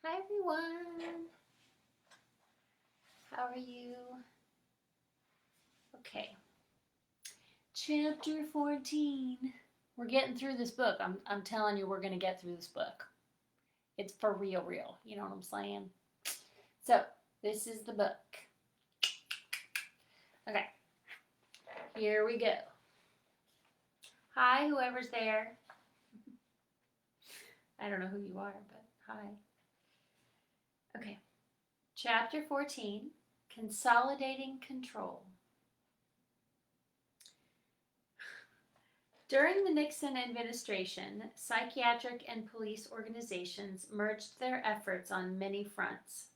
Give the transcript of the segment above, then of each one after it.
Hi everyone. How are you? Okay. Chapter 14. We're getting through this book. I'm telling you, we're going to get through this book. It's for real. You know what I'm saying? So, this is the book. Okay. Here we go. Hi, whoever's there. I don't know who you are, but hi. Okay. Chapter 14. Consolidating Control. During the Nixon administration, psychiatric and police organizations merged their efforts on many fronts.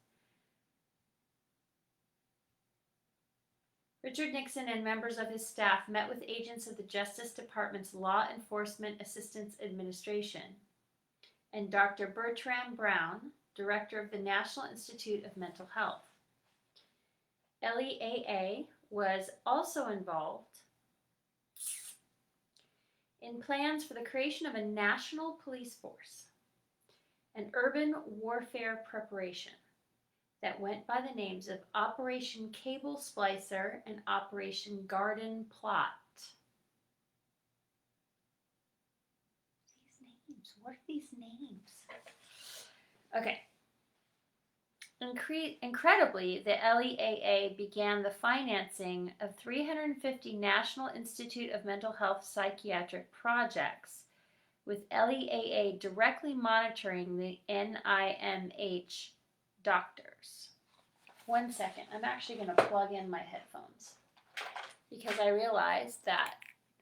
Richard Nixon and members of his staff met with agents of the Justice Department's Law Enforcement Assistance Administration, and Dr. Bertram Brown, director of the National Institute of Mental Health. LEAA was also involved in plans for the creation of a national police force, an urban warfare preparation that went by the names of Operation Cable Splicer and Operation Garden Plot. These names, what are these names? Okay. Incredibly, the LEAA began the financing of 350 National Institute of Mental Health psychiatric projects, with LEAA directly monitoring the NIMH doctors. 1 second, I'm actually going to plug in my headphones because I realized that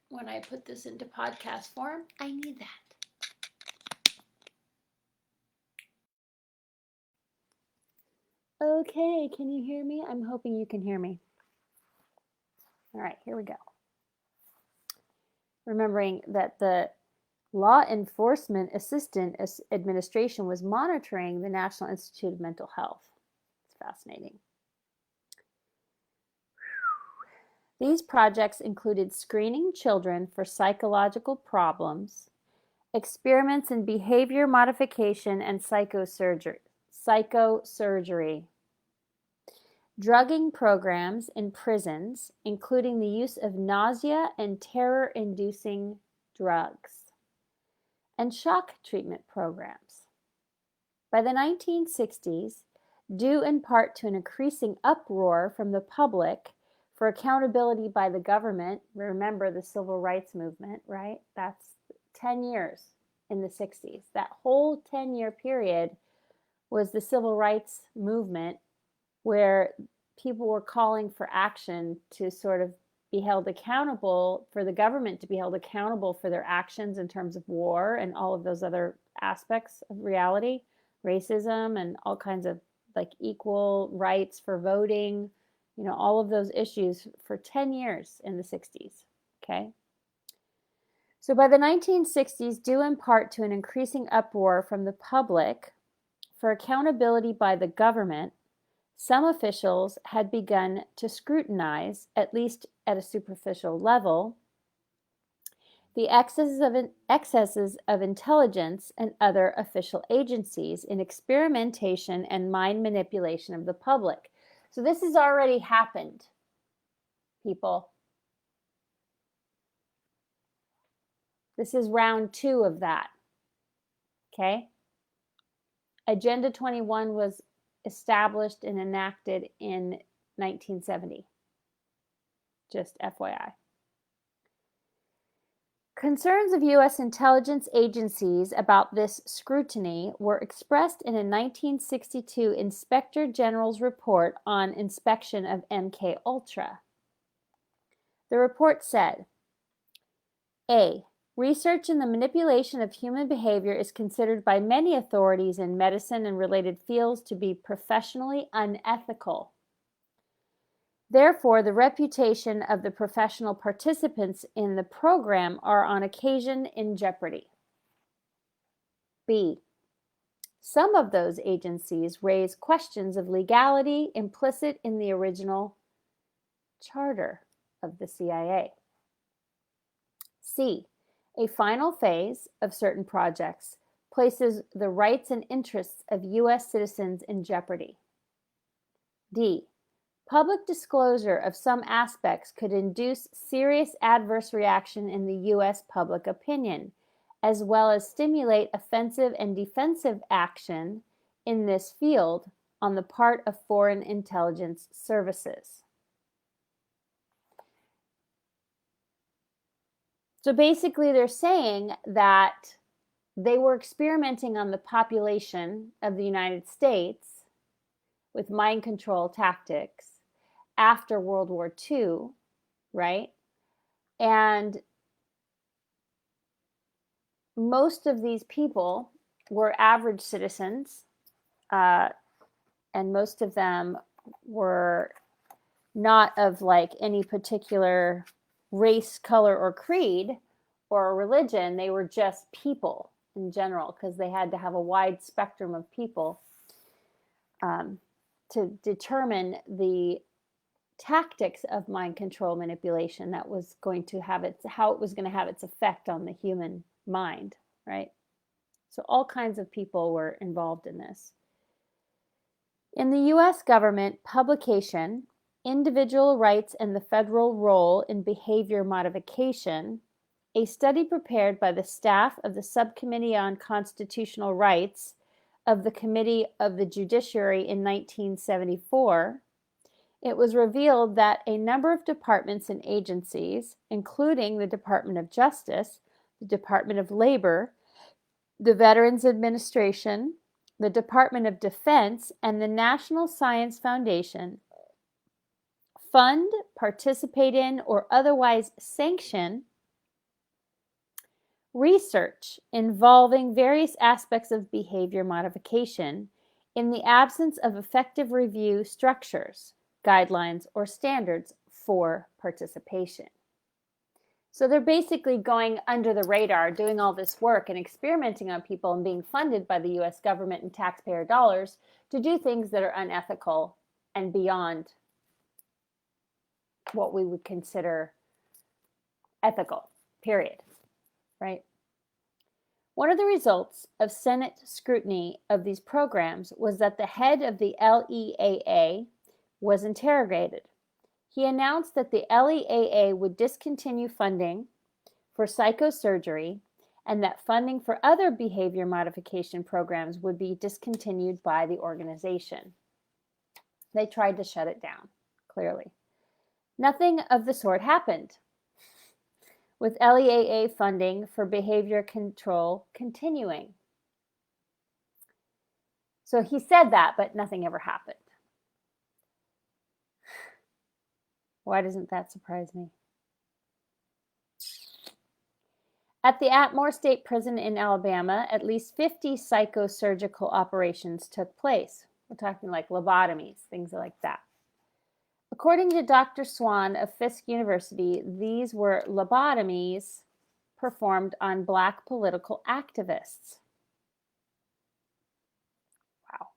when I put this into podcast form, I need that. Okay, can you hear me? I'm hoping you can hear me. All right, here we go. Remembering that the Law Enforcement Assistance Administration was monitoring the National Institute of Mental Health. It's fascinating. These projects included screening children for psychological problems, experiments in behavior modification and psychosurgery, drugging programs in prisons, including the use of nausea and terror-inducing drugs, and shock treatment programs. By the 1960s, due in part to an increasing uproar from the public for accountability by the government, remember the civil rights movement, right? That's 10 years in the 60s. That whole 10-year period was the civil rights movement, where people were calling for action to sort of be held accountable, for the government to be held accountable for their actions in terms of war and all of those other aspects of reality, racism and all kinds of like equal rights for voting, you know, all of those issues for 10 years in the 60s, okay? So by the 1960s, due in part to an increasing uproar from the public for accountability by the government, some officials had begun to scrutinize, at least at a superficial level, the excesses of intelligence and other official agencies in experimentation and mind manipulation of the public. So this has already happened, people. This is round 2 of that, okay? Agenda 21 was established and enacted in 1970. Just FYI. Concerns of U.S. intelligence agencies about this scrutiny were expressed in a 1962 Inspector General's report on inspection of MK Ultra. The report said, A. Research in the manipulation of human behavior is considered by many authorities in medicine and related fields to be professionally unethical. Therefore, the reputation of the professional participants in the program are on occasion in jeopardy. B. Some of those agencies raise questions of legality implicit in the original charter of the CIA. C. A final phase of certain projects places the rights and interests of U.S. citizens in jeopardy. D. Public disclosure of some aspects could induce serious adverse reaction in the U.S. public opinion, as well as stimulate offensive and defensive action in this field on the part of foreign intelligence services. So basically, they're saying that they were experimenting on the population of the United States with mind control tactics after World War II, right? And most of these people were average citizens, and most of them were not of like any particular race, color, or creed or religion. They were just people in general, because they had to have a wide spectrum of people to determine the tactics of mind control manipulation that was going to have how it was going to have its effect on the human mind, right? So all kinds of people were involved in this. In the U.S. government publication, Individual Rights and the Federal Role in Behavior Modification, a study prepared by the staff of the Subcommittee on Constitutional Rights of the Committee of the Judiciary in 1974, it was revealed that a number of departments and agencies, including the Department of Justice, the Department of Labor, the Veterans Administration, the Department of Defense, and the National Science Foundation, fund, participate in, or otherwise sanction research involving various aspects of behavior modification in the absence of effective review structures, guidelines, or standards for participation. So they're basically going under the radar, doing all this work and experimenting on people and being funded by the US government and taxpayer dollars to do things that are unethical and beyond what we would consider ethical, period, right? One of the results of Senate scrutiny of these programs was that the head of the LEAA was interrogated. He announced that the LEAA would discontinue funding for psychosurgery and that funding for other behavior modification programs would be discontinued by the organization. They tried to shut it down, clearly. Nothing of the sort happened, with LEAA funding for behavior control continuing. So he said that, but nothing ever happened. Why doesn't that surprise me? At the Atmore State Prison in Alabama, at least 50 psychosurgical operations took place. We're talking like lobotomies, things like that. According to Dr. Swan of Fisk University, these were lobotomies performed on Black political activists. Wow.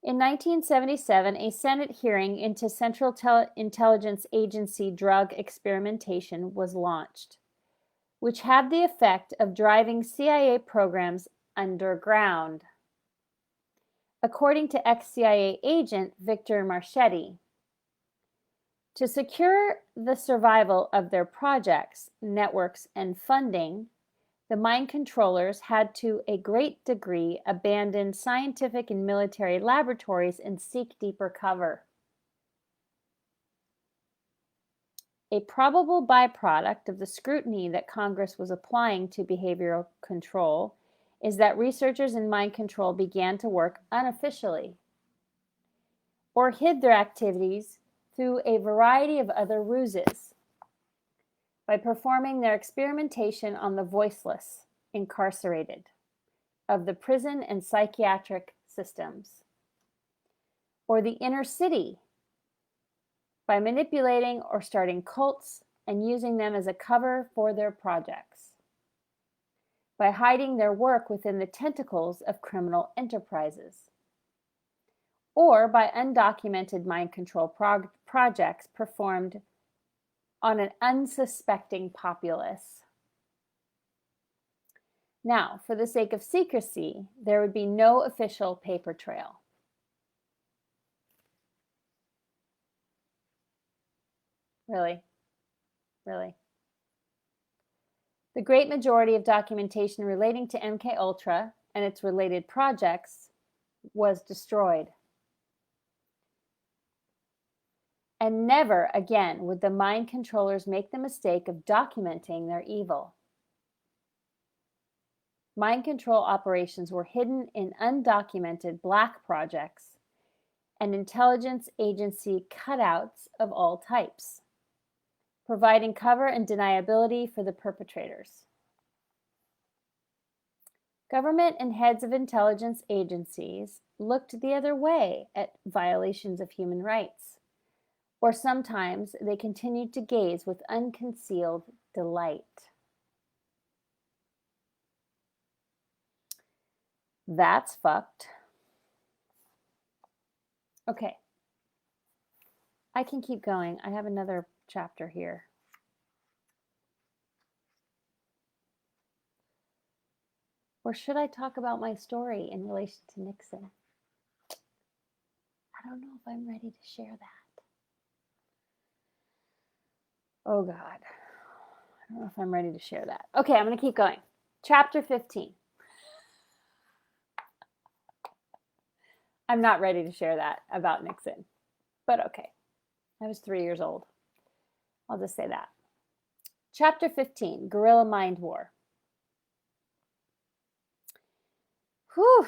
In 1977, a Senate hearing into Central Intelligence Agency drug experimentation was launched, which had the effect of driving CIA programs underground. According to ex-CIA agent Victor Marchetti, to secure the survival of their projects, networks, and funding, the mind controllers had to a great degree abandon scientific and military laboratories and seek deeper cover. A probable byproduct of the scrutiny that Congress was applying to behavioral control is that researchers in mind control began to work unofficially or hid their activities through a variety of other ruses by performing their experimentation on the voiceless, incarcerated, of the prison and psychiatric systems, or the inner city by manipulating or starting cults and using them as a cover for their projects, by hiding their work within the tentacles of criminal enterprises, or by undocumented mind control projects performed on an unsuspecting populace. Now, for the sake of secrecy, there would be no official paper trail. Really? Really? The great majority of documentation relating to MKUltra and its related projects was destroyed. And never again would the mind controllers make the mistake of documenting their evil. Mind control operations were hidden in undocumented black projects and intelligence agency cutouts of all types, providing cover and deniability for the perpetrators. Government and heads of intelligence agencies looked the other way at violations of human rights, or sometimes they continued to gaze with unconcealed delight. That's fucked. Okay. I can keep going. I have another chapter here. Or should I talk about my story in relation to Nixon? I don't know if I'm ready to share that. Oh God. I don't know if I'm ready to share that. Okay, I'm going to keep going. Chapter 15. I'm not ready to share that about Nixon, but okay. I was 3 years old. I'll just say that. Chapter 15, Guerrilla Mind War. Whew,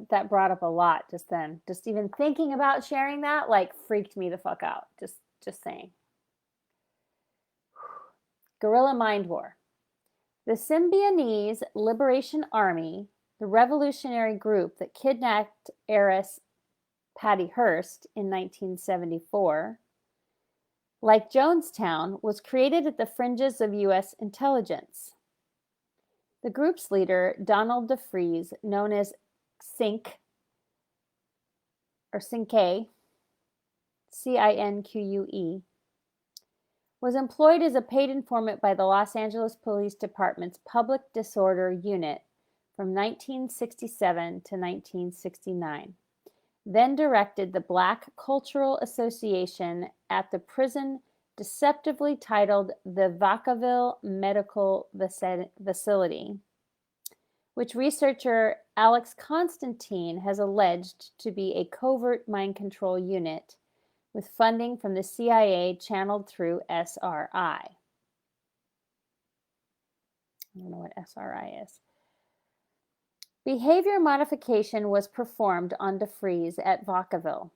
that brought up a lot just then. Just even thinking about sharing that, like, freaked me the fuck out. Just saying. Guerrilla Mind War. The Symbionese Liberation Army, the revolutionary group that kidnapped heiress Patty Hearst in 1974, like Jonestown, was created at the fringes of U.S. intelligence. The group's leader, Donald DeFreeze, known as Cinque, Cinque, was employed as a paid informant by the Los Angeles Police Department's Public Disorder Unit from 1967 to 1969. Then directed the Black Cultural Association at the prison deceptively titled the Vacaville Medical Facility, which researcher Alex Constantine has alleged to be a covert mind control unit with funding from the CIA channeled through SRI. I don't know what SRI is. Behavior modification was performed on DeFreeze at Vacaville,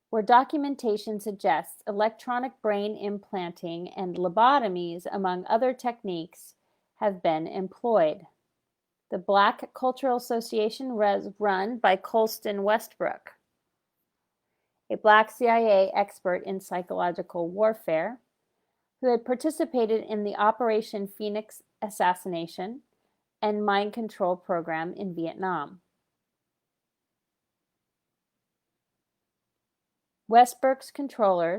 where documentation suggests electronic brain implanting and lobotomies, among other techniques, have been employed. The Black Cultural Association was run by Colston Westbrook, a Black CIA expert in psychological warfare, who had participated in the Operation Phoenix assassination and mind control program in Vietnam. Westbrook's controller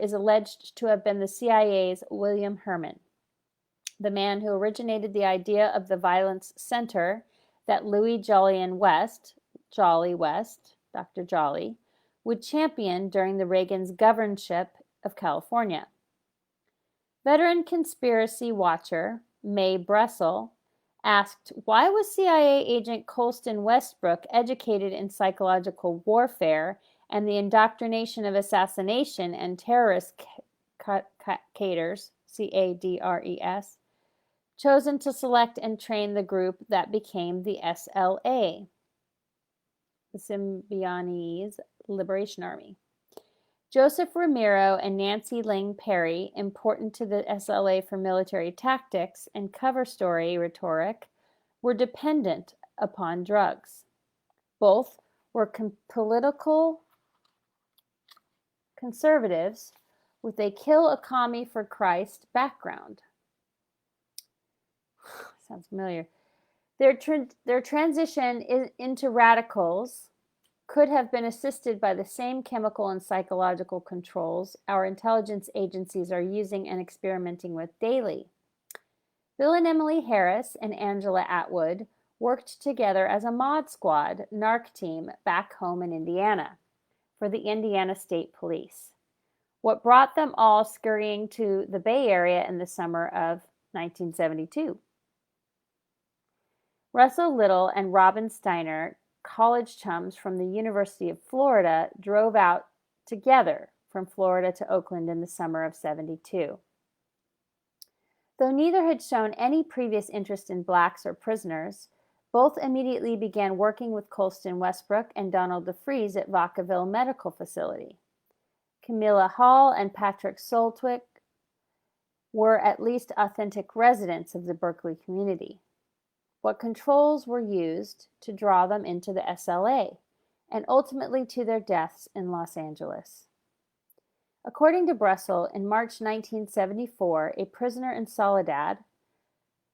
is alleged to have been the CIA's William Herman, the man who originated the idea of the violence center that Louis Jolly West, Dr. Jolly, would champion during the Reagan's governorship of California. Veteran conspiracy watcher Mae Bressel asked, why was CIA agent Colston Westbrook educated in psychological warfare and the indoctrination of assassination and terrorist cadres, CADRES, chosen to select and train the group that became the SLA, the Symbionese Liberation Army? Joseph Ramiro and Nancy Ling Perry, important to the SLA for military tactics and cover story rhetoric, were dependent upon drugs. Both were political conservatives with a kill a commie for Christ background. Sounds familiar. Their transition into radicals could have been assisted by the same chemical and psychological controls our intelligence agencies are using and experimenting with daily. Bill and Emily Harris and Angela Atwood worked together as a mod squad narc team back home in Indiana for the Indiana State Police. What brought them all scurrying to the Bay Area in the summer of 1972? Russell Little and Robin Steiner, college chums from the University of Florida, drove out together from Florida to Oakland in the summer of '72. Though neither had shown any previous interest in blacks or prisoners, both immediately began working with Colston Westbrook and Donald DeFries at Vacaville Medical Facility. Camilla Hall and Patrick Soltwick were at least authentic residents of the Berkeley community. What controls were used to draw them into the SLA and ultimately to their deaths in Los Angeles? According to Brussel, in March 1974, a prisoner in Soledad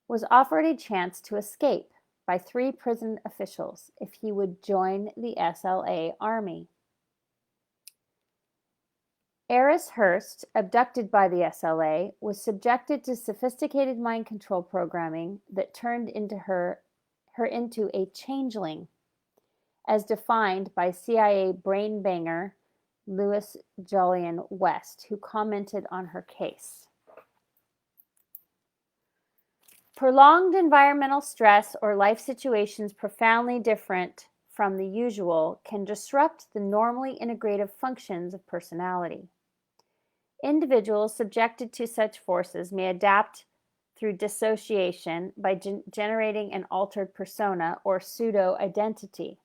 was offered a chance to escape by 3 prison officials if he would join the SLA army. Eris Hurst, abducted by the SLA, was subjected to sophisticated mind control programming that turned her into a changeling, as defined by CIA brain banger Louis Jolyon West, who commented on her case. Prolonged environmental stress or life situations profoundly different from the usual can disrupt the normally integrative functions of personality. Individuals subjected to such forces may adapt through dissociation by generating an altered persona or pseudo-identity.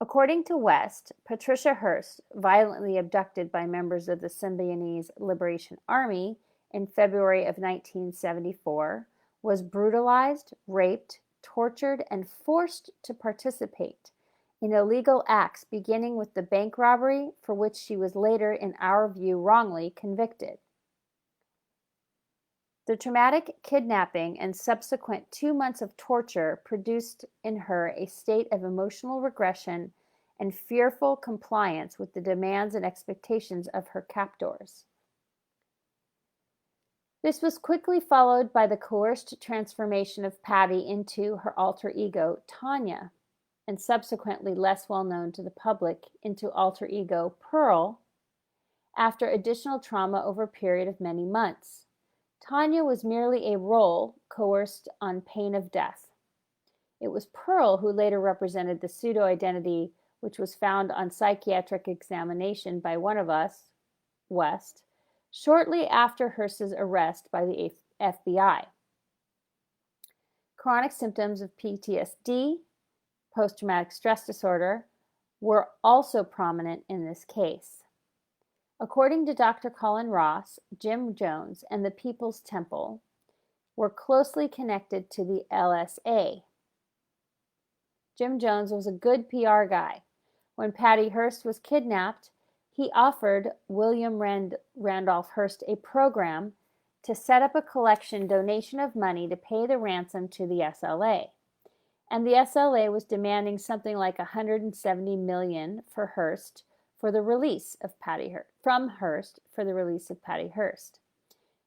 According to West, Patricia Hearst, violently abducted by members of the Symbionese Liberation Army in February of 1974, was brutalized, raped, tortured, and forced to participate in illegal acts, beginning with the bank robbery for which she was later, in our view, wrongly convicted. The traumatic kidnapping and subsequent 2 months of torture produced in her a state of emotional regression and fearful compliance with the demands and expectations of her captors. This was quickly followed by the coerced transformation of Patty into her alter ego, Tanya, and subsequently less well known to the public, into alter ego Pearl, after additional trauma over a period of many months. Tanya was merely a role coerced on pain of death. It was Pearl who later represented the pseudo-identity which was found on psychiatric examination by one of us, West, shortly after Hearst's arrest by the FBI. Chronic symptoms of PTSD, post-traumatic stress disorder, were also prominent in this case. According to Dr. Colin Ross, Jim Jones and the People's Temple were closely connected to the LSA. Jim Jones was a good PR guy. When Patty Hearst was kidnapped, he offered William Randolph Hearst a program to set up a collection donation of money to pay the ransom to the SLA. And the SLA was demanding something like $170 million for Hearst for the release of Patty Hearst, from Hearst for the release of Patty Hearst.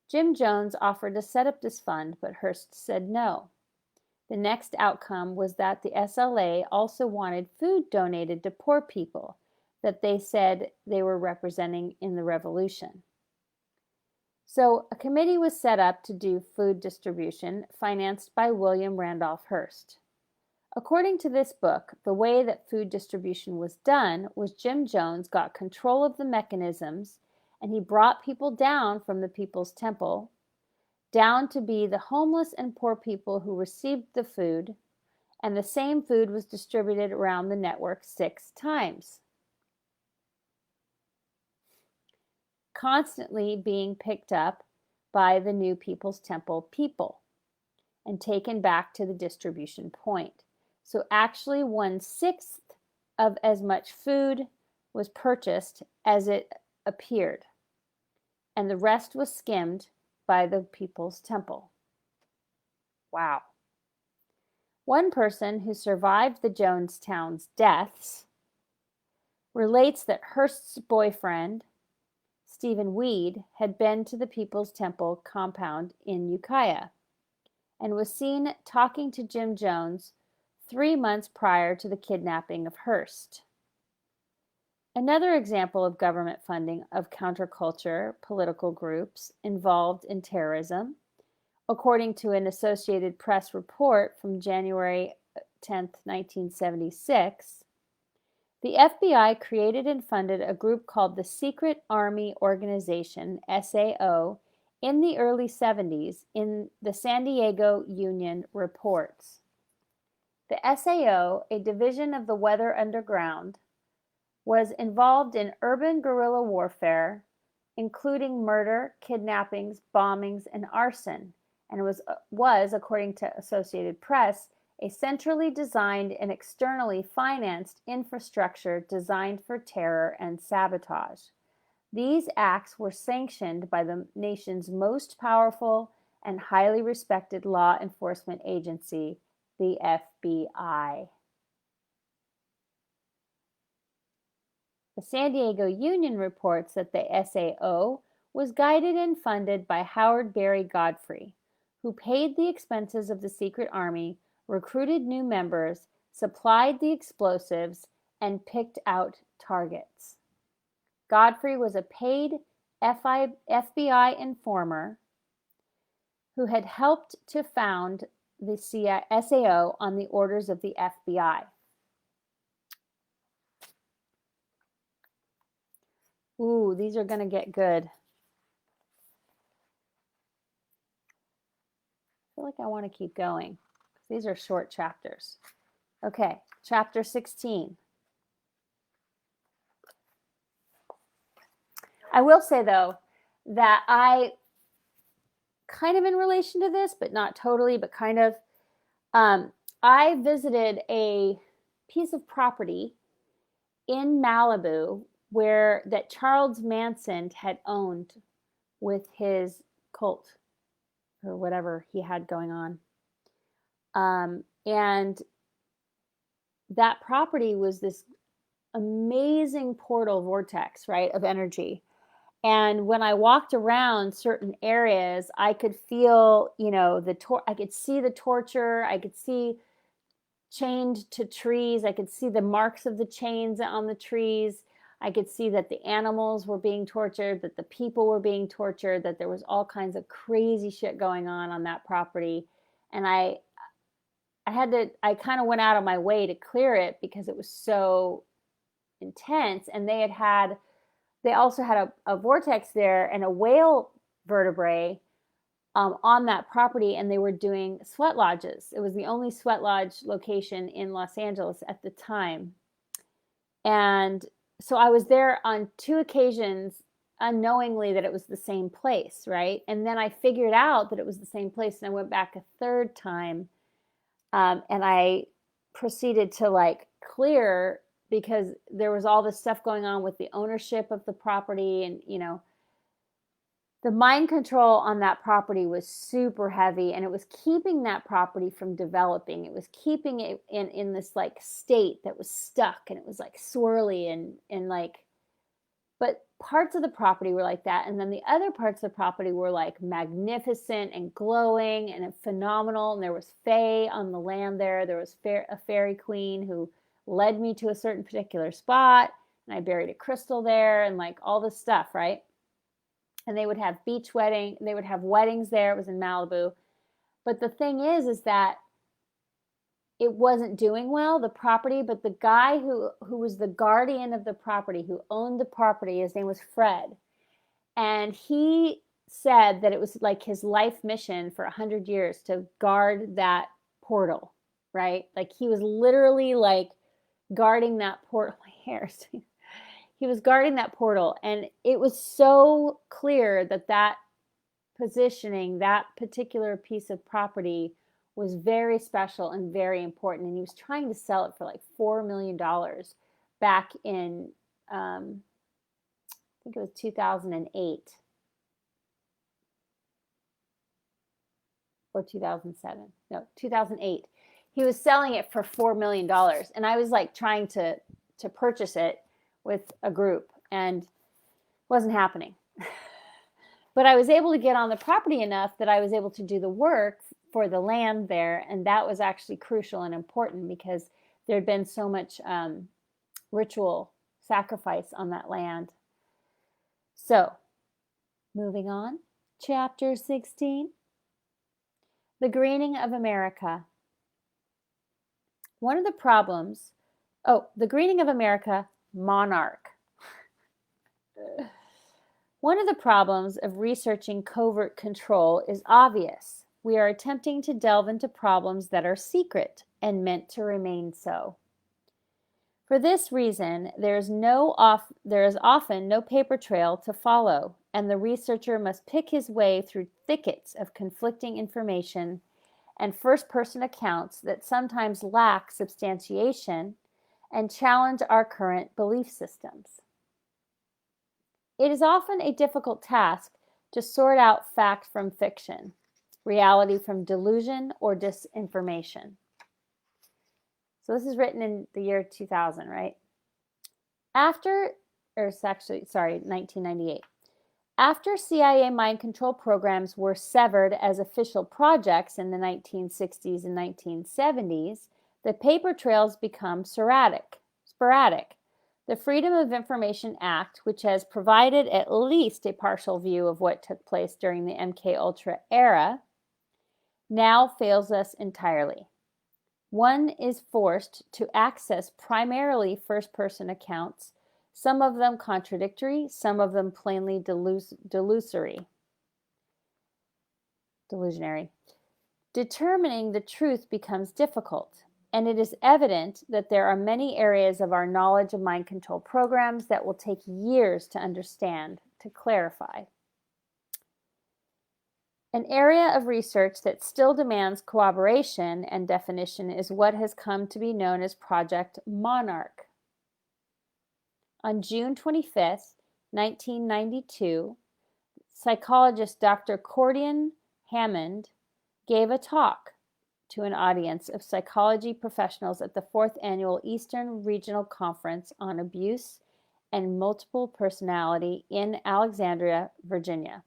Jim Jones offered to set up this fund, but Hearst said no. The next outcome was that the SLA also wanted food donated to poor people that they said they were representing in the revolution. So a committee was set up to do food distribution, financed by William Randolph Hearst. According to this book, the way that food distribution was done was Jim Jones got control of the mechanisms, and he brought people down from the People's Temple, down to be the homeless and poor people who received the food, and the same food was distributed around the network 6 times, constantly being picked up by the new People's Temple people and taken back to the distribution point. So actually 1/6 of as much food was purchased as it appeared, and the rest was skimmed by the People's Temple. Wow. One person who survived the Jonestown's deaths relates that Hearst's boyfriend, Stephen Weed, had been to the People's Temple compound in Ukiah and was seen talking to Jim Jones 3 months prior to the kidnapping of Hearst. Another example of government funding of counterculture political groups involved in terrorism, according to an Associated Press report from January 10, 1976, the FBI created and funded a group called the Secret Army Organization, SAO, in the early 70s in the San Diego Union reports. The SAO, a division of the Weather Underground, was involved in urban guerrilla warfare, including murder, kidnappings, bombings, and arson, and was, according to Associated Press, a centrally designed and externally financed infrastructure designed for terror and sabotage. These acts were sanctioned by the nation's most powerful and highly respected law enforcement agency, the FBI. The San Diego Union reports that the SAO was guided and funded by Howard Berry Godfrey, who paid the expenses of the secret army, recruited new members, supplied the explosives, and picked out targets. Godfrey was a paid FBI informer who had helped to found the SAO on the orders of the FBI. Ooh, these are going to get good. I feel like I want to keep going. These are short chapters. Okay, chapter 16. I will say, though, that I kind of in relation to this, but not totally, but kind of, I visited a piece of property in Malibu that Charles Manson had owned with his cult or whatever he had going on. And that property was this amazing portal vortex, right, of energy. And when I walked around certain areas, I could feel, I could see the torture. I could see chained to trees. I could see the marks of the chains on the trees. I could see that the animals were being tortured, that the people were being tortured, that there was all kinds of crazy shit going on that property. And I kind of went out of my way to clear it because it was so intense. And they also had a vortex there and a whale vertebrae on that property, and they were doing sweat lodges. It was the only sweat lodge location in Los Angeles at the time. And so I was there on 2 occasions unknowingly that it was the same place, right? And then I figured out that it was the same place, and I went back a 3rd time, and I proceeded to clear, because there was all this stuff going on with the ownership of the property, and the mind control on that property was super heavy, and it was keeping that property from developing. It was keeping it in this state that was stuck, and it was swirly and but parts of the property were like that, and then the other parts of the property were magnificent and glowing and phenomenal. And there was fae on the land there. There was a fairy queen who led me to a certain particular spot, and I buried a crystal there, and all this stuff, right? And they would have they would have weddings there. It was in Malibu. But the thing is that it wasn't doing well, the property, but the guy who was the guardian of the property, who owned the property, his name was Fred. And he said that it was his life mission for 100 years to guard that portal, right? He was literally guarding that portal. He was guarding that portal, and it was so clear that positioning, that particular piece of property, was very special and very important. And he was trying to sell it for $4 million back in, I think it was 2008 or 2007. No, 2008. He was selling it for $4 million, and I was trying to purchase it with a group, and it wasn't happening. But I was able to get on the property enough that I was able to do the work for the land there, and that was actually crucial and important because there had been so much ritual sacrifice on that land. So, moving on, chapter 16, the greening of America. One of the problems, the greening of America, monarch. One of the problems of researching covert control is obvious. We are attempting to delve into problems that are secret and meant to remain so. For this reason, there is often no paper trail to follow, and the researcher must pick his way through thickets of conflicting information and first-person accounts that sometimes lack substantiation and challenge our current belief systems. It is often a difficult task to sort out fact from fiction, reality from delusion or disinformation. So this is written in the year 2000, right? 1998. After CIA mind control programs were severed as official projects in the 1960s and 1970s, the paper trails become sporadic. The Freedom of Information Act, which has provided at least a partial view of what took place during the MKUltra era, now fails us entirely. One is forced to access primarily first-person accounts, some of them contradictory, some of them plainly delusionary. Determining the truth becomes difficult, and it is evident that there are many areas of our knowledge of mind control programs that will take years to understand, to clarify. An area of research that still demands corroboration and definition is what has come to be known as Project Monarch. On June 25th, 1992, psychologist Dr. Cordian Hammond gave a talk to an audience of psychology professionals at the 4th Annual Eastern Regional Conference on Abuse and Multiple Personality in Alexandria, Virginia.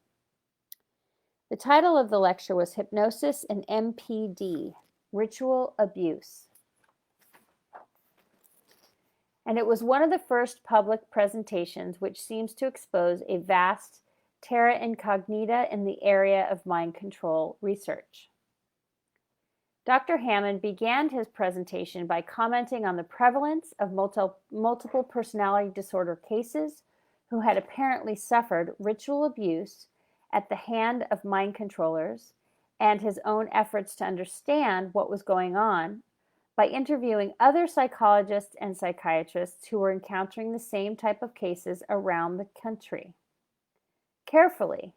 The title of the lecture was Hypnosis and MPD, Ritual Abuse. And it was one of the first public presentations which seems to expose a vast terra incognita in the area of mind control research. Dr. Hammond began his presentation by commenting on the prevalence of multiple personality disorder cases who had apparently suffered ritual abuse at the hand of mind controllers and his own efforts to understand what was going on by interviewing other psychologists and psychiatrists who were encountering the same type of cases around the country. Carefully,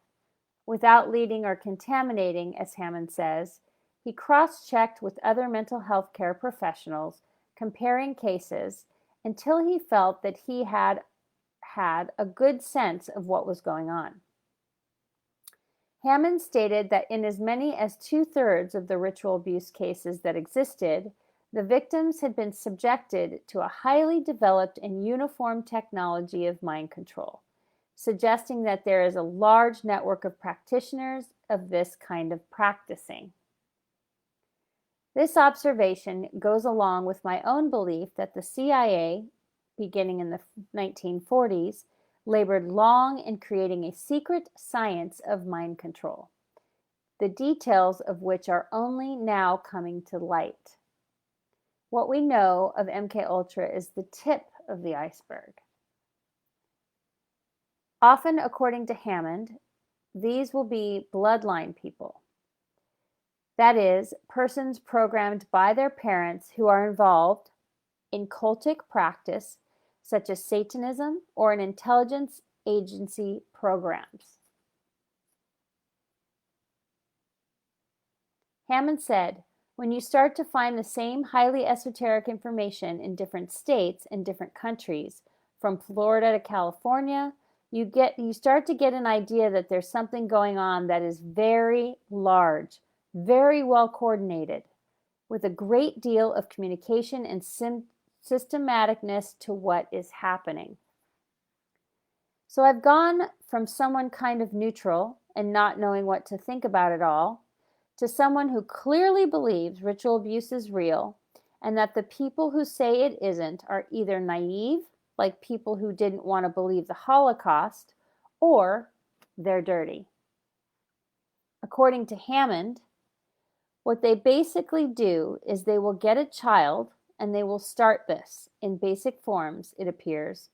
without leading or contaminating, as Hammond says, he cross-checked with other mental health care professionals, comparing cases until he felt that he had a good sense of what was going on. Hammond stated that in as many as 2/3 of the ritual abuse cases that existed, the victims had been subjected to a highly developed and uniform technology of mind control, suggesting that there is a large network of practitioners of this kind of practicing. This observation goes along with my own belief that the CIA, beginning in the 1940s, labored long in creating a secret science of mind control, the details of which are only now coming to light. What we know of MKUltra is the tip of the iceberg. Often, according to Hammond, these will be bloodline people. That is, persons programmed by their parents who are involved in cultic practice, such as Satanism or in intelligence agency programs. Hammond said, when you start to find the same highly esoteric information in different states and different countries, from Florida to California, you start to get an idea that there's something going on that is very large, very well coordinated, with a great deal of communication and systematicness to what is happening. So I've gone from someone kind of neutral and not knowing what to think about it all to someone who clearly believes ritual abuse is real and that the people who say it isn't are either naive, like people who didn't want to believe the Holocaust, or they're dirty. According to Hammond, what they basically do is they will get a child and they will start this in basic forms, it appears,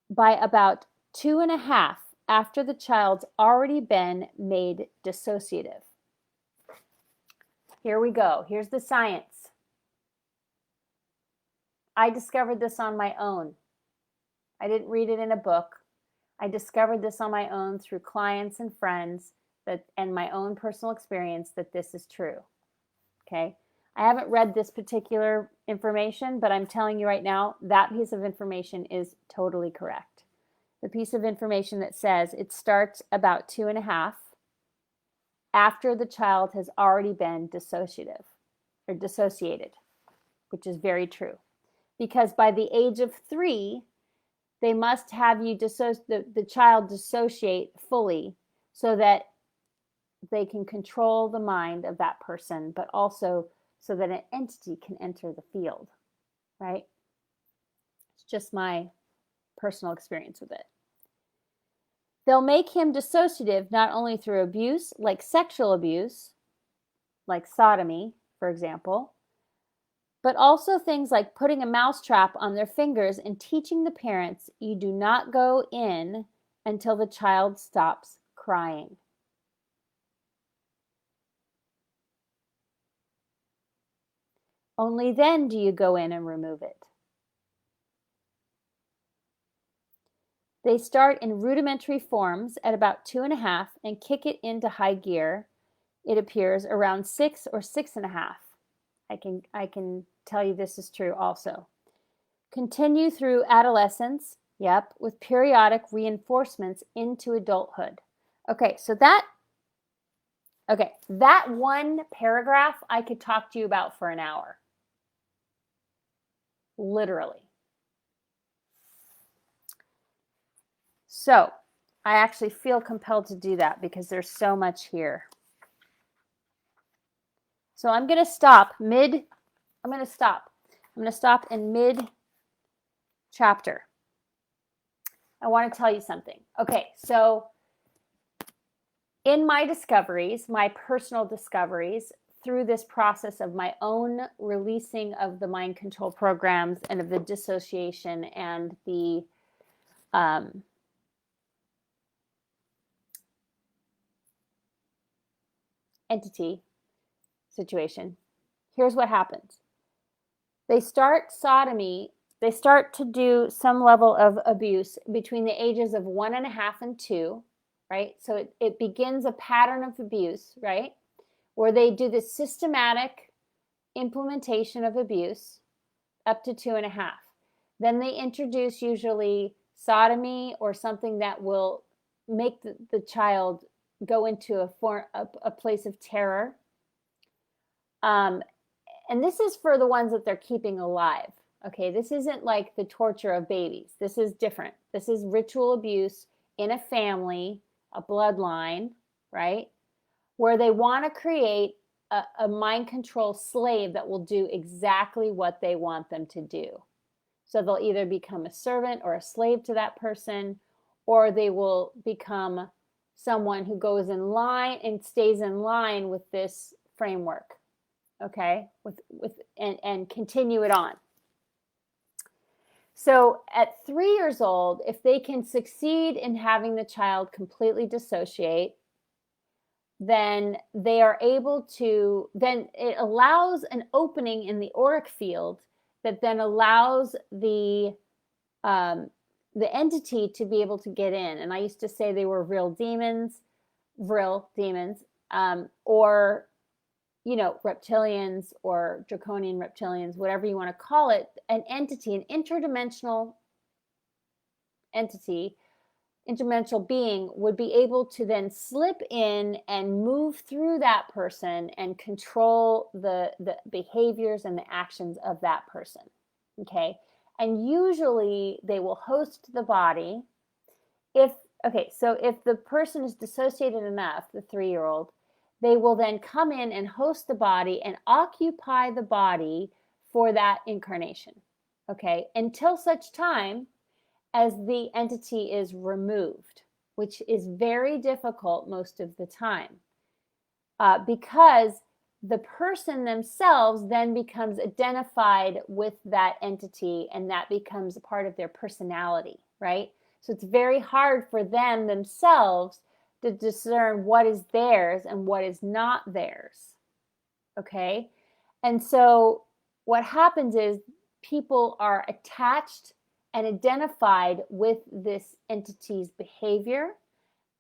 by about 2.5 after the child's already been made dissociative. Here we go. Here's the science. I discovered this on my own. I didn't read it in a book. I discovered this on my own through clients and friends and my own personal experience that this is true. Okay? I haven't read this particular information, but I'm telling you right now, that piece of information is totally correct. The piece of information that says it starts about 2.5 after the child has already been dissociated, which is very true. Because by the age of 3, they must have you the child dissociate fully so that they can control the mind of that person, but also so that an entity can enter the field, right? It's just my personal experience with it. They'll make him dissociative not only through abuse, like sexual abuse, like sodomy, for example, but also things like putting a mousetrap on their fingers and teaching the parents you do not go in until the child stops crying. Only then do you go in and remove it. They start in rudimentary forms at about 2.5 and kick it into high gear, it appears, around 6 or 6.5. I can tell you this is true also. Continue through adolescence, yep, with periodic reinforcements into adulthood. Okay, so that one paragraph I could talk to you about for an hour. Literally. So I actually feel compelled to do that because there's so much here. So I'm going to stop in mid-chapter. I want to tell you something. Okay, so in my discoveries, my personal discoveries, through this process of my own releasing of the mind control programs and of the dissociation and the entity situation, here's what happens. They start sodomy, they start to do some level of abuse between the ages of 1.5 and 2, right? So it begins a pattern of abuse, right? Where they do the systematic implementation of abuse up to 2.5. Then they introduce usually sodomy or something that will make the child go into a place of terror. And this is for the ones that they're keeping alive. Okay, this isn't like the torture of babies. This is different. This is ritual abuse in a family, a bloodline, right? Where they want to create a mind control slave that will do exactly what they want them to do. So they'll either become a servant or a slave to that person, or they will become someone who goes in line and stays in line with this framework, okay, and continue it on. So at 3 years old, if they can succeed in having the child completely dissociate, then they are able to, then it allows an opening in the auric field that then allows the entity to be able to get in. And I used to say they were vril demons, or, you know, reptilians or draconian reptilians, whatever you want to call it, an entity, an interdimensional entity, interdimensional being would be able to then slip in and move through that person and control the behaviors and the actions of that person. Okay. And usually they will host the body so if the person is dissociated enough, the 3-year-old, they will then come in and host the body and occupy the body for that incarnation, okay, until such time as the entity is removed, which is very difficult most of the time, because the person themselves then becomes identified with that entity, and that becomes a part of their personality, right? So it's very hard for them themselves to discern what is theirs and what is not theirs, okay? And so what happens is people are attached and identified with this entity's behavior,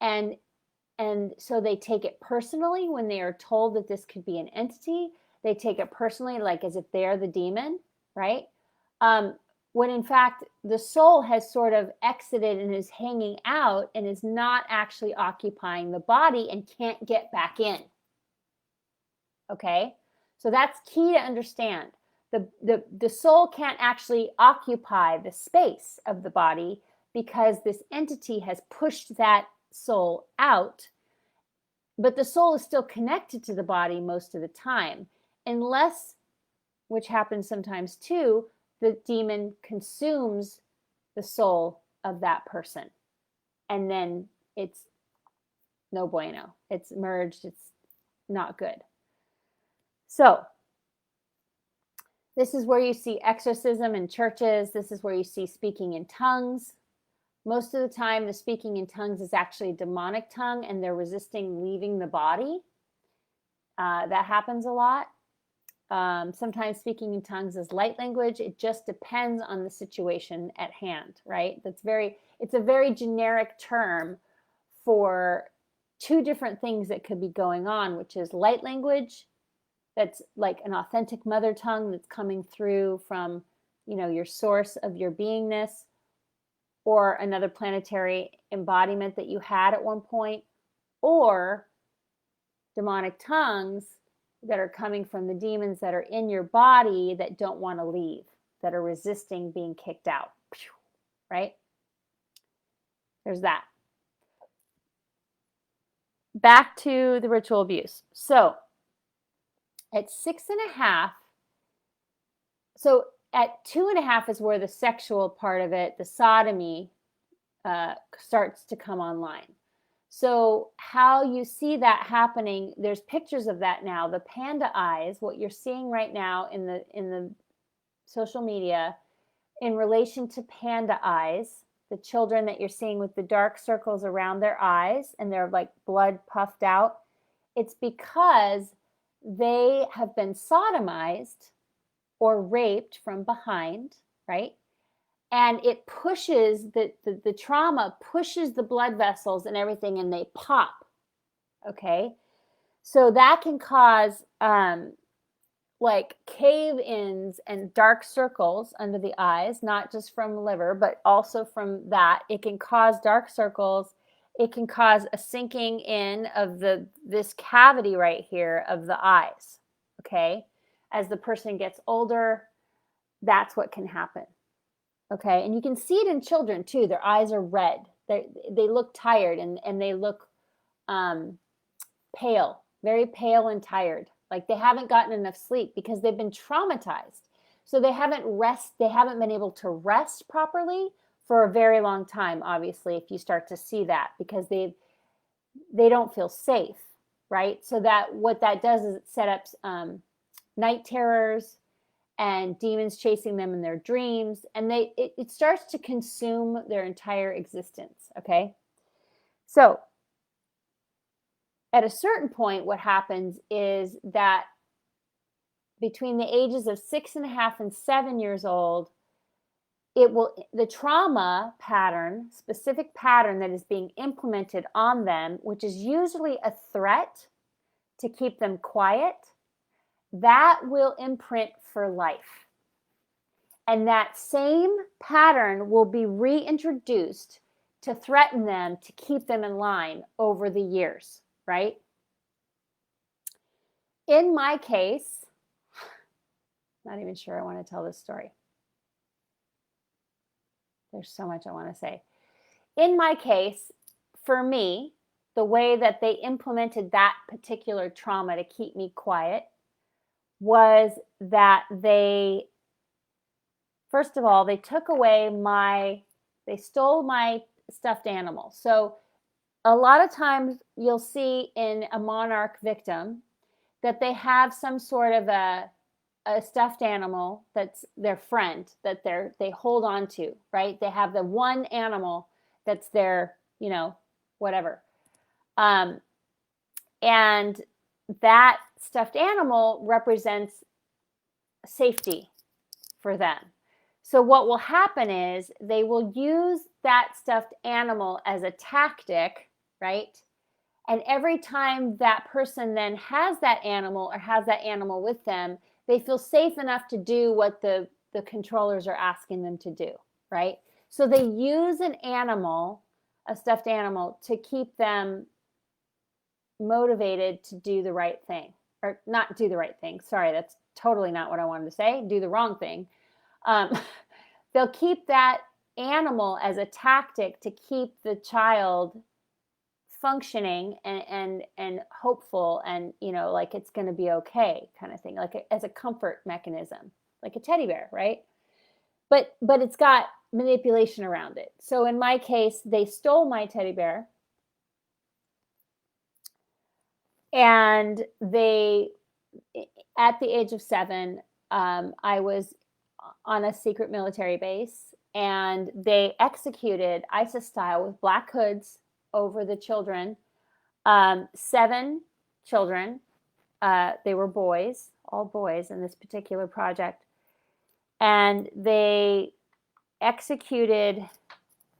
and so they take it personally when they are told that this could be an entity. They take it personally, like as if they're the demon, right? When in fact the soul has sort of exited and is hanging out and is not actually occupying the body and can't get back in. Okay, so that's key to understand. The soul can't actually occupy the space of the body because this entity has pushed that soul out, but the soul is still connected to the body most of the time, unless, which happens sometimes too, the demon consumes the soul of that person, and then it's no bueno. It's merged. It's not good. So this is where you see exorcism in churches. This is where you see speaking in tongues. Most of the time, the speaking in tongues is actually a demonic tongue, and they're resisting leaving the body. That happens a lot. Sometimes speaking in tongues is light language. It just depends on the situation at hand, right? It's a very generic term for two different things that could be going on, which is light language, that's like an authentic mother tongue that's coming through from, your source of your beingness, or another planetary embodiment that you had at one point, or demonic tongues that are coming from the demons that are in your body that don't want to leave, that are resisting being kicked out, right? There's that. Back to the ritual abuse. So at 6.5, so at 2.5 is where the sexual part of it, the sodomy, starts to come online. So how you see that happening, there's pictures of that now. The panda eyes, what you're seeing right now in the social media in relation to panda eyes, the children that you're seeing with the dark circles around their eyes and they're like blood puffed out, it's because they have been sodomized or raped from behind, right? And it pushes, the trauma pushes the blood vessels and everything, and they pop, okay? So that can cause like cave-ins and dark circles under the eyes, not just from liver, but also from that. It can cause dark circles. It can cause a sinking in of this cavity right here of the eyes, okay? As the person gets older, that's what can happen. Okay, and you can see it in children too. Their eyes are red. They look tired and they look pale, very pale and tired. Like they haven't gotten enough sleep because they've been traumatized. So they haven't been able to rest properly for a very long time, obviously, if you start to see that, because they don't feel safe, right? So that what that does is it sets up night terrors and demons chasing them in their dreams, and it starts to consume their entire existence, okay? So at a certain point, what happens is that between the ages of 6.5 and 7 years old, the trauma pattern, specific pattern that is being implemented on them, which is usually a threat to keep them quiet, that will imprint for life. And that same pattern will be reintroduced to threaten them, to keep them in line over the years, right? In my case, not even sure I want to tell this story. There's so much I want to say. in my case, for me, the way that they implemented that particular trauma to keep me quiet was that first of all, they stole my stuffed animal. So a lot of times you'll see in a monarch victim that they have some sort of a stuffed animal that's their friend, that they hold on to, right? They have the one animal that's their, whatever. And that stuffed animal represents safety for them. So what will happen is they will use that stuffed animal as a tactic, right? And every time that person then has that animal or has that animal with them, they feel safe enough to do what the controllers are asking them to do, right? So they use an animal, a stuffed animal, to keep them motivated to do the right thing. Or not do the right thing. Sorry, that's totally not what I wanted to say. Do the wrong thing. They'll keep that animal as a tactic to keep the child functioning and hopeful and, like it's going to be okay kind of thing, like as a comfort mechanism, like a teddy bear, right? But it's got manipulation around it. So in my case, they stole my teddy bear, and at the age of 7, I was on a secret military base, and they executed ISIS style with black hoods over the children. 7 children. They were boys, all boys in this particular project. And they executed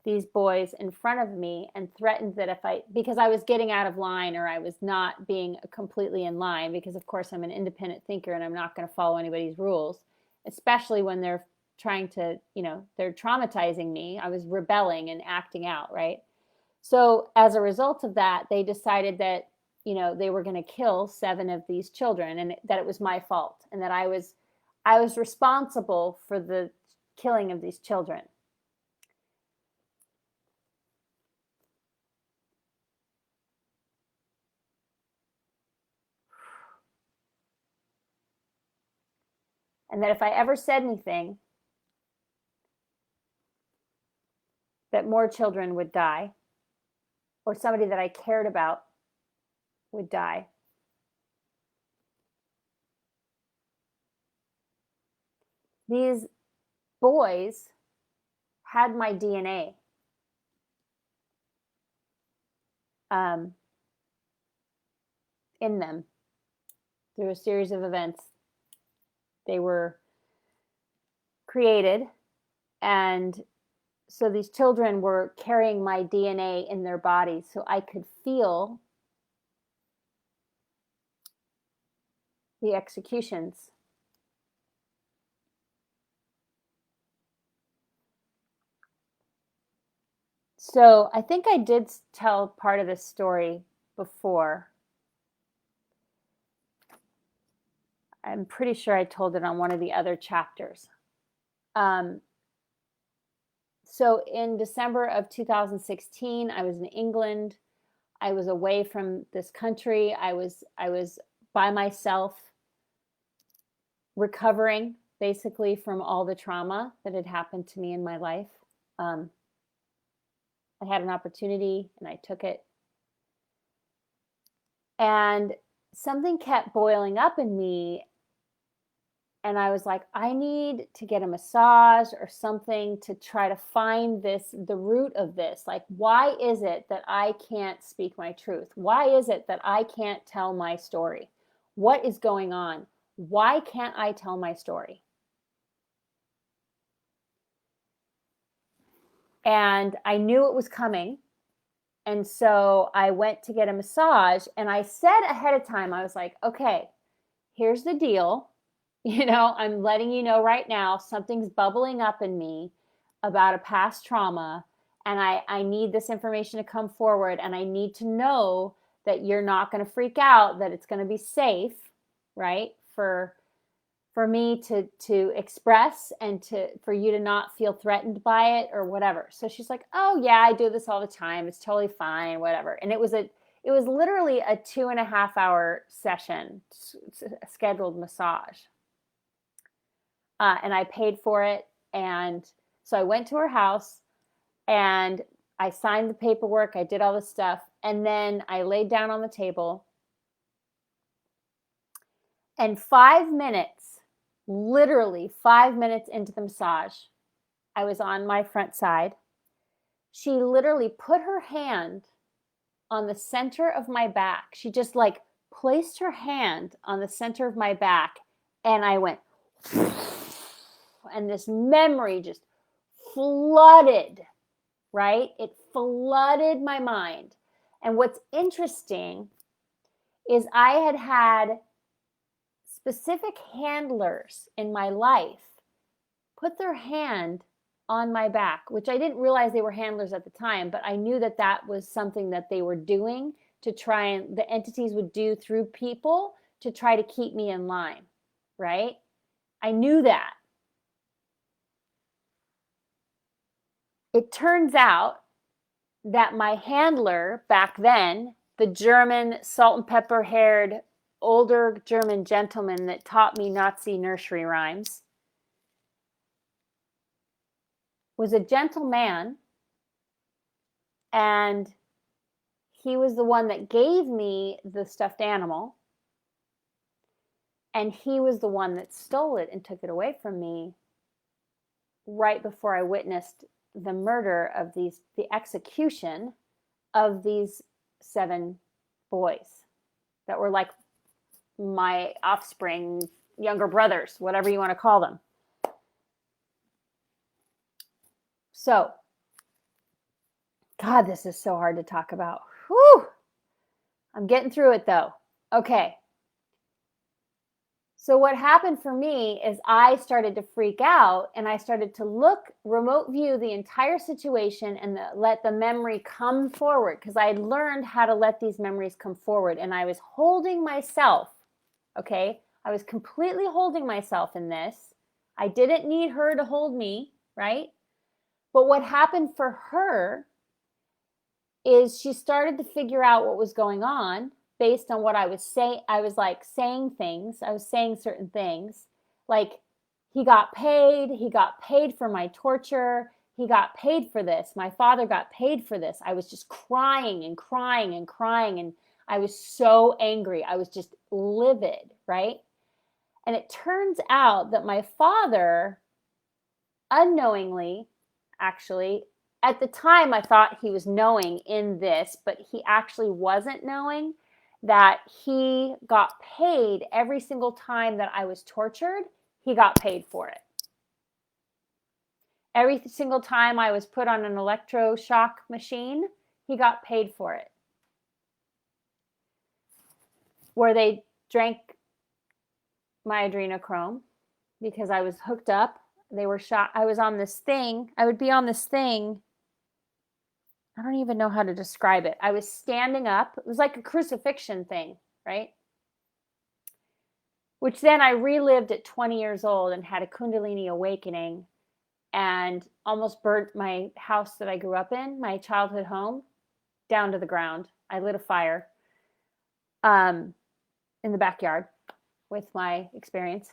these boys in front of me and threatened that because I was getting out of line, or I was not being completely in line, because of course I'm an independent thinker and I'm not going to follow anybody's rules, especially when they're trying to, they're traumatizing me. I was rebelling and acting out, right? So as a result of that, they decided that, they were going to kill 7 of these children, and that it was my fault, and that I was responsible for the killing of these children. And that if I ever said anything, that more children would die, or somebody that I cared about would die. These boys had my DNA. In them through a series of events. They were created, and so these children were carrying my DNA in their bodies, so I could feel the executions. So I think I did tell part of this story before. I'm pretty sure I told it on one of the other chapters. So in December of 2016, I was in England. I was away from this country. I was by myself, recovering basically from all the trauma that had happened to me in my life. I had an opportunity and I took it. And something kept boiling up in me. And I was like, I need to get a massage or something to try to find the root of this. Like, why is it that I can't speak my truth? Why is it that I can't tell my story? What is going on? Why can't I tell my story? And I knew it was coming. And so I went to get a massage, and I said ahead of time, I was like, okay, here's the deal. I'm letting you know right now, something's bubbling up in me about a past trauma, and I need this information to come forward, and I need to know that you're not going to freak out, that it's going to be safe, right, for for me to express and for you to not feel threatened by it or whatever. So she's like, oh yeah, I do this all the time. It's totally fine, whatever. And it was literally a 2.5 hour session, a scheduled massage. And I paid for it. And so I went to her house and I signed the paperwork. I did all this stuff. And then I laid down on the table. And 5 minutes, literally 5 minutes into the massage, I was on my front side. She literally put her hand on the center of my back. She just like placed her hand on the center of my back, and I went, and this memory just flooded, right? It flooded my mind. And what's interesting is I had specific handlers in my life put their hand on my back, which I didn't realize they were handlers at the time, but I knew that that was something that they were doing to try, and the entities would do through people to try to keep me in line, right? I knew that. It turns out that my handler back then, the German salt and pepper haired older German gentleman that taught me Nazi nursery rhymes, was a gentle man, and he was the one that gave me the stuffed animal, and he was the one that stole it and took it away from me right before I witnessed the murder of the execution of these 7 boys that were like my offspring, younger brothers, whatever you want to call them. So, God, this is so hard to talk about. Whew. I'm getting through it though. Okay. So what happened for me is I started to freak out, and I started to remote view the entire situation and let the memory come forward, because I had learned how to let these memories come forward, and I was holding myself. Okay. I was completely holding myself in this. I didn't need her to hold me, right? But what happened for her is she started to figure out what was going on based on what I was saying. I was like saying things. I was saying certain things. Like, he got paid for my torture. He got paid for this. My father got paid for this. I was just crying and crying and crying. And I was so angry. I was just livid, right? And it turns out that my father, unknowingly, actually, at the time I thought he was knowing in this, but he actually wasn't knowing that he got paid every single time that I was tortured. He got paid for it. Every single time I was put on an electroshock machine, he got paid for it. Where they drank my adrenochrome because I was hooked up. They were shot. I was on this thing. I would be on this thing. I don't even know how to describe it. I was standing up. It was like a crucifixion thing, right? Which then I relived at 20 years old and had a Kundalini awakening and almost burnt my house that I grew up in, my childhood home, down to the ground. I lit a fire in the backyard with my experience.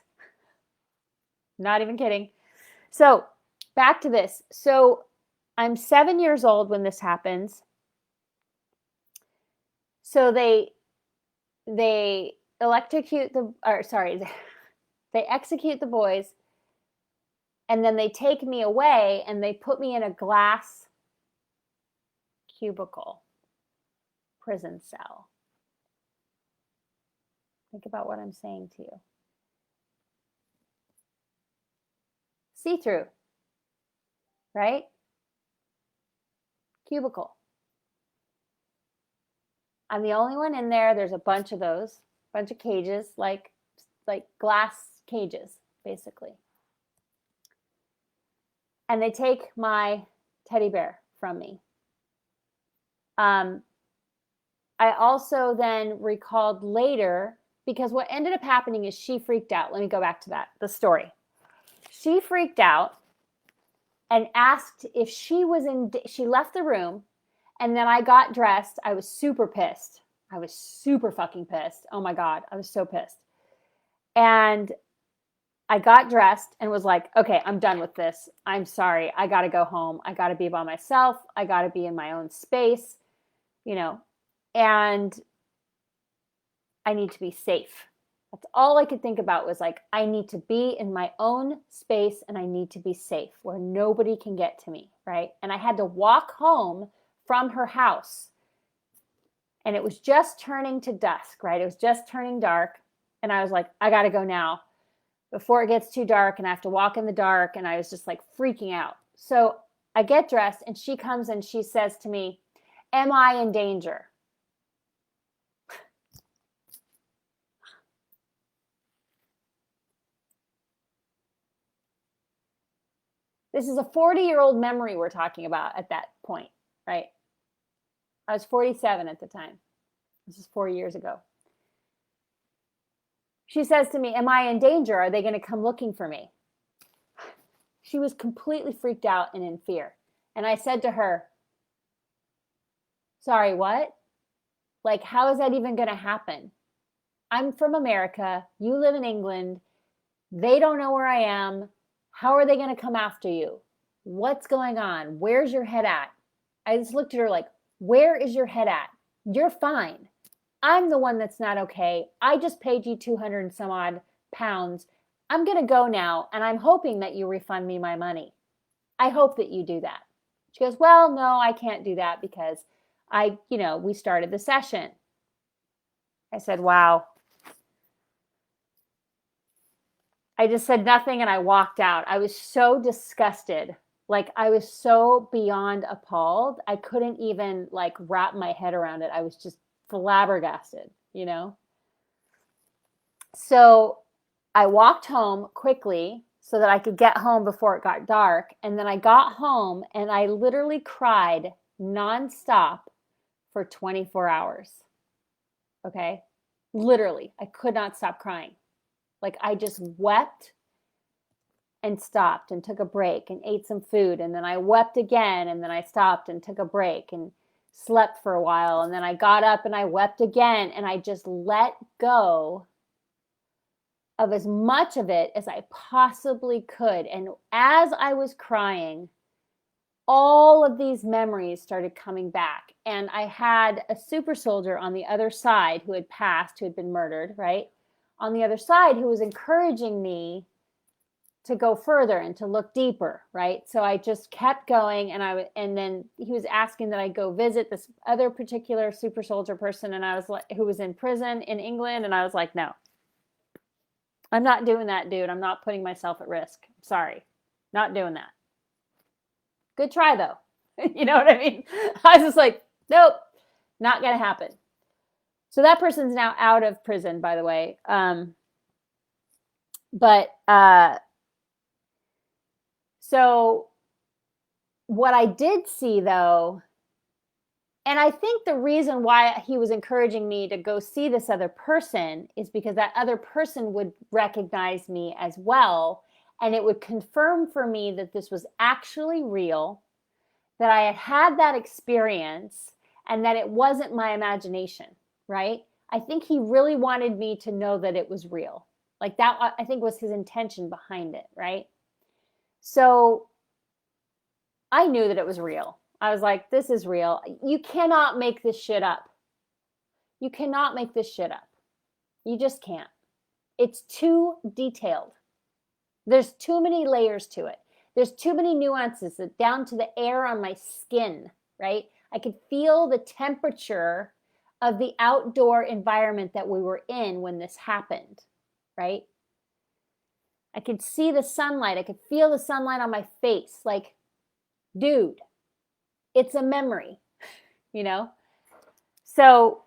Not even kidding. So back to this. So I'm 7 years old when this happens. So they execute the boys, and then they take me away and they put me in a glass cubicle, prison cell. Think about what I'm saying to you. See-through, right? Cubicle. I'm the only one in there. There's a bunch of those, bunch of cages, like glass cages, basically. And they take my teddy bear from me. I also then recalled later because what ended up happening is she freaked out. Let me go back to the story. She freaked out and asked if she left the room, and then I got dressed. I was super pissed. I was super fucking pissed. Oh my God, I was so pissed. And I got dressed and was like, okay, I'm done with this. I'm sorry. I got to go home. I got to be by myself. I got to be in my own space, and I need to be safe. That's all I could think about was like, I need to be in my own space and I need to be safe where nobody can get to me, right? And I had to walk home from her house, and it was just turning to dusk, right? It was just turning dark. And I was like, I got to go now before it gets too dark and I have to walk in the dark. And I was just like freaking out. So I get dressed and she comes and she says to me, am I in danger? This is a 40-year-old memory we're talking about at that point, right? I was 47 at the time. This is 4 years ago. She says to me, am I in danger? Are they going to come looking for me? She was completely freaked out and in fear. And I said to her, sorry, what? Like, how is that even going to happen? I'm from America. You live in England. They don't know where I am. How are they going to come after you? What's going on? Where's your head at? I just looked at her like, where is your head at? You're fine. I'm the one that's not okay. I just paid you 200 and some odd pounds. I'm going to go now, and I'm hoping that you refund me my money. I hope that you do that. She goes, well, no, I can't do that because we started the session. I said, wow. I just said nothing and I walked out. I was so disgusted. Like, I was so beyond appalled. I couldn't even like wrap my head around it. I was just flabbergasted, So I walked home quickly so that I could get home before it got dark. And then I got home and I literally cried nonstop for 24 hours. Okay. Literally, I could not stop crying. Like, I just wept and stopped and took a break and ate some food. And then I wept again. And then I stopped and took a break and slept for a while. And then I got up and I wept again. And I just let go of as much of it as I possibly could. And as I was crying, all of these memories started coming back. And I had a super soldier on the other side who had passed, who had been murdered, right? On the other side, who was encouraging me to go further and to look deeper, right? So I just kept going, and then he was asking that I go visit this other particular super soldier person, and I was like, who was in prison in England, and I was like, no, I'm not doing that, dude. I'm not putting myself at risk. Sorry, not doing that. Good try though. You know what I mean? I was just like, nope, not gonna happen. So that person's now out of prison, by the way. So what I did see though, and I think the reason why he was encouraging me to go see this other person is because that other person would recognize me as well. And it would confirm for me that this was actually real, that I had had that experience, and that it wasn't my imagination, right? I think he really wanted me to know that it was real. Like that, I think, was his intention behind it, right? So I knew that it was real. I was like, this is real. You cannot make this shit up. You cannot make this shit up. You just can't. It's too detailed. There's too many layers to it. There's too many nuances, down to the air on my skin, right? I could feel the temperature of the outdoor environment that we were in when this happened, right? I could see the sunlight. I could feel the sunlight on my face. Like, dude, it's a memory, So,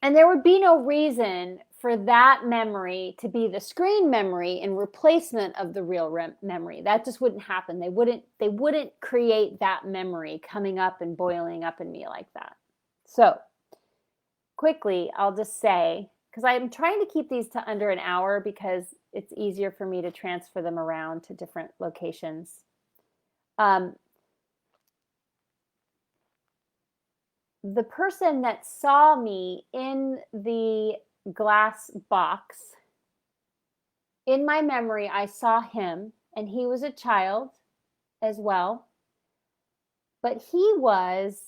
and there would be no reason for that memory to be the screen memory in replacement of the real memory. That just wouldn't happen. They wouldn't create that memory coming up and boiling up in me like that. So quickly, I'll just say because I'm trying to keep these to under an hour because it's easier for me to transfer them around to different locations. The person that saw me in the glass box, in my memory, I saw him, and he was a child as well, but he was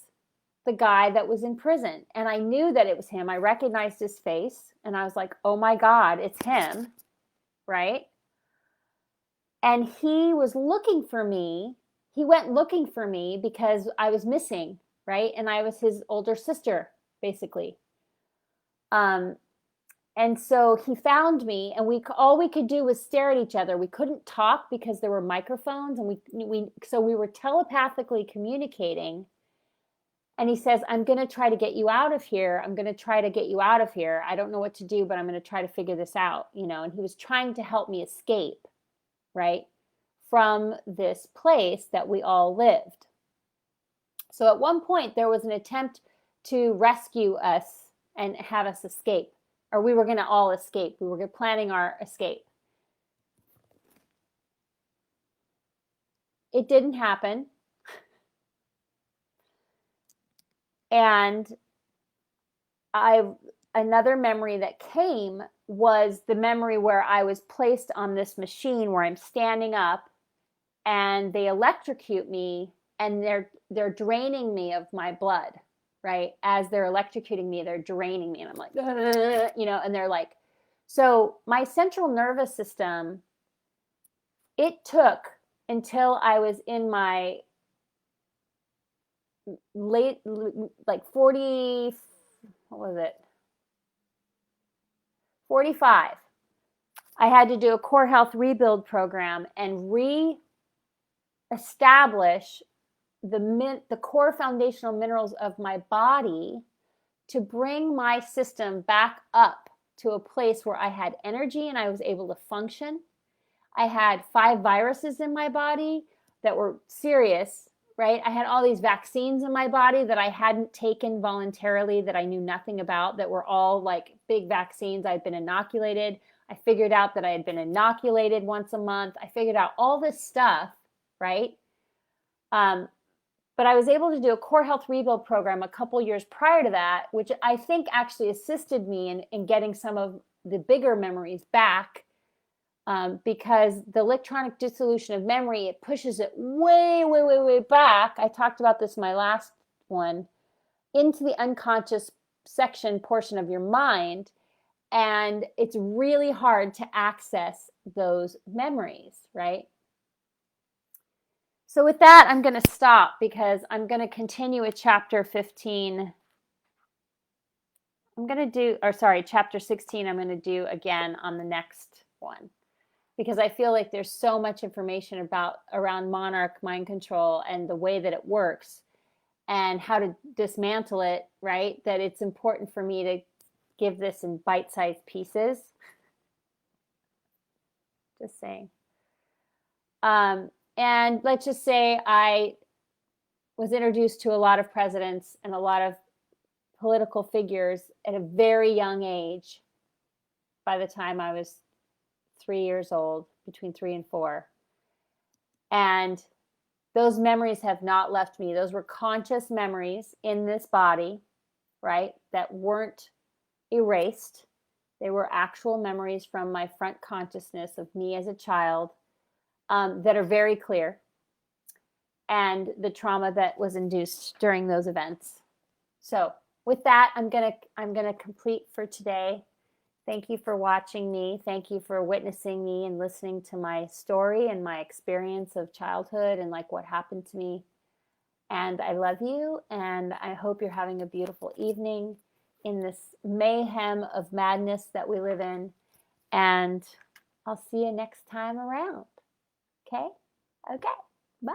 the guy that was in prison, and I knew that it was him. I recognized his face, and I was like, oh my God, it's him, right? And he was looking for me. He went looking for me because I was missing, right? And I was his older sister, basically. And so he found me, and all we could do was stare at each other. We couldn't talk because there were microphones, and so we were telepathically communicating. And he says, I'm going to try to get you out of here. I'm going to try to get you out of here. I don't know what to do, but I'm going to try to figure this out, and he was trying to help me escape, right, from this place that we all lived. So at one point, there was an attempt to rescue us and have us escape, or we were going to all escape. We were planning our escape. It didn't happen. And another memory that came was the memory where I was placed on this machine where I'm standing up, and they electrocute me, and they're draining me of my blood, right? As they're electrocuting me, they're draining me, and I'm like, and they're like, so my central nervous system, it took until I was in my late, like 40, what was it? 45. I had to do a core health rebuild program and re-establish the core foundational minerals of my body to bring my system back up to a place where I had energy and I was able to function. I had 5 viruses in my body that were serious, right? I had all these vaccines in my body that I hadn't taken voluntarily, that I knew nothing about, that were all like big vaccines. I'd been inoculated. I figured out that I had been inoculated once a month. I figured out all this stuff, right? But I was able to do a core health rebuild program a couple years prior to that, which I think actually assisted me in getting some of the bigger memories back. Because the electronic dissolution of memory, it pushes it way, way, way, way back. I talked about this in my last one, into the unconscious portion of your mind. And it's really hard to access those memories, right? So with that, I'm going to stop because I'm going to continue with chapter 15. Chapter 16, I'm going to do again on the next one. Because I feel like there's so much information around monarch mind control and the way that it works and how to dismantle it, right? That it's important for me to give this in bite-sized pieces. Just saying. And let's just say I was introduced to a lot of presidents and a lot of political figures at a very young age. By the time I was 3 years old, between 3 and 4. And those memories have not left me. Those were conscious memories in this body, right? That weren't erased. They were actual memories from my front consciousness of me as a child that are very clear. And the trauma that was induced during those events. So with that, I'm gonna complete for today. Thank you for watching me. Thank you for witnessing me and listening to my story and my experience of childhood and like what happened to me. And I love you, and I hope you're having a beautiful evening in this mayhem of madness that we live in. And I'll see you next time around. Okay? Okay. Bye.